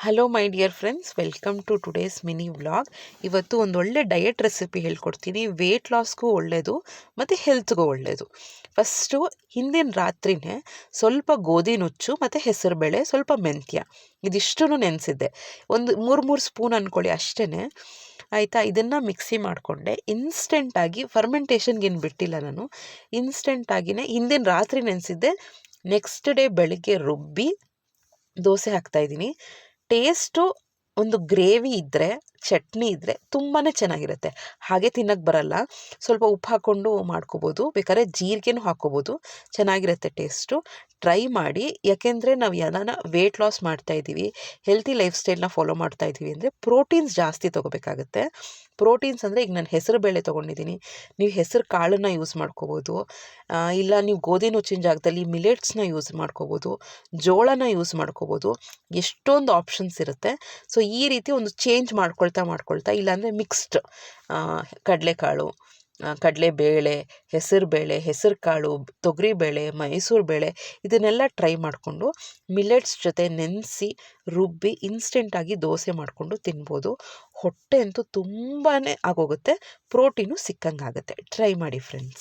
Hello my dear friends, welcome to today's mini vlog. ಇವತ್ತು ಒಂದು ಒಳ್ಳೆ ಡಯಟ್ ರೆಸಿಪಿ ಹೇಳ್ಕೊಡ್ತೀನಿ. ವೆಯ್ಟ್ ಲಾಸ್ಗೂ ಒಳ್ಳೆಯದು ಮತ್ತು ಹೆಲ್ತ್ಗೂ ಒಳ್ಳೆಯದು. ಫಸ್ಟು ಹಿಂದಿನ ರಾತ್ರಿನೇ ಸ್ವಲ್ಪ ಗೋಧಿ ನುಚ್ಚು ಮತ್ತು ಹೆಸರುಬೇಳೆ, ಸ್ವಲ್ಪ ಮೆಂತ್ಯ ಇದಿಷ್ಟೂ ನೆನೆಸಿದ್ದೆ. ಒಂದು ಮೂರು ಸ್ಪೂನ್ ಅಂದ್ಕೊಳ್ಳಿ ಅಷ್ಟೇ. ಆಯಿತಾ, ಇದನ್ನು ಮಿಕ್ಸಿ ಮಾಡಿಕೊಂಡೆ. ಇನ್ಸ್ಟೆಂಟಾಗಿ ಫರ್ಮೆಂಟೇಷನ್ಗೆ ಏನು ಬಿಟ್ಟಿಲ್ಲ ನಾನು. ಇನ್ಸ್ಟೆಂಟಾಗಿಯೇ ಹಿಂದಿನ ರಾತ್ರಿ ನೆನೆಸಿದ್ದೆ. ನೆಕ್ಸ್ಟ್ ಡೇ ಬೆಳಿಗ್ಗೆ ರುಬ್ಬಿ ದೋಸೆ ಹಾಕ್ತಾಯಿದ್ದೀನಿ. ಟೇಸ್ಟು ಒಂದು ಗ್ರೇವಿ ಇದ್ದರೆ, ಚಟ್ನಿ ಇದ್ದರೆ ತುಂಬಾ ಚೆನ್ನಾಗಿರುತ್ತೆ. ಹಾಗೆ ತಿನ್ನೋಕ್ಕೆ ಬರಲ್ಲ, ಸ್ವಲ್ಪ ಉಪ್ಪು ಹಾಕ್ಕೊಂಡು ಮಾಡ್ಕೋಬೋದು, ಬೇಕಾದ್ರೆ ಜೀರಿಗೆನೂ ಹಾಕ್ಕೋಬೋದು, ಚೆನ್ನಾಗಿರುತ್ತೆ ಟೇಸ್ಟು. ಟ್ರೈ ಮಾಡಿ. ಯಾಕೆಂದರೆ ನಾವು ಎಲ್ಲನ ವೆಯ್ಟ್ ಲಾಸ್ ಮಾಡ್ತಾಯಿದ್ದೀವಿ, ಹೆಲ್ತಿ ಲೈಫ್ ಸ್ಟೈಲ್ನ ಫಾಲೋ ಮಾಡ್ತಾಯಿದ್ದೀವಿ ಅಂದರೆ ಪ್ರೋಟೀನ್ಸ್ ಜಾಸ್ತಿ ತೊಗೋಬೇಕಾಗುತ್ತೆ. ಪ್ರೋಟೀನ್ಸ್ ಅಂದರೆ ಈಗ ನಾನು ಹೆಸರು ಬೇಳೆ ತೊಗೊಂಡಿದ್ದೀನಿ, ನೀವು ಹೆಸರು ಕಾಳನ್ನು ಯೂಸ್ ಮಾಡ್ಕೋಬೋದು. ಇಲ್ಲ ನೀವು ಗೋಧಿ ನುಚ್ಚಿನ ಜಾಗದಲ್ಲಿ ಮಿಲೆಟ್ಸ್ನ ಯೂಸ್ ಮಾಡ್ಕೋಬೋದು, ಜೋಳನ ಯೂಸ್ ಮಾಡ್ಕೋಬೋದು. ಎಷ್ಟೊಂದು ಆಪ್ಷನ್ಸ್ ಇರುತ್ತೆ. ಸೊ ಈ ರೀತಿ ಒಂದು ಚೇಂಜ್ ಮಾಡ್ಕೊಳ್ತಾ ಇಲ್ಲಾಂದರೆ ಮಿಕ್ಸ್ಡ್ ಕಡಲೆಕಾಳು, ಕಡಲೆಬೇಳೆ, ಹೆಸರುಬೇಳೆ, ಹೆಸರು ಕಾಳು, ತೊಗರಿಬೇಳೆ, ಮೈಸೂರು ಬೇಳೆ ಇದನ್ನೆಲ್ಲ ಟ್ರೈ ಮಾಡಿಕೊಂಡು ಮಿಲೆಟ್ಸ್ ಜೊತೆ ನೆನೆಸಿ ರುಬ್ಬಿ ಇನ್ಸ್ಟೆಂಟಾಗಿ ದೋಸೆ ಮಾಡಿಕೊಂಡು ತಿನ್ಬೋದು. ಹೊಟ್ಟೆ ಅಂತೂ ತುಂಬಾ ಆಗೋಗುತ್ತೆ, ಪ್ರೋಟೀನು ಸಿಕ್ಕಂಗಾಗುತ್ತೆ. ಟ್ರೈ ಮಾಡಿ ಫ್ರೆಂಡ್ಸ್.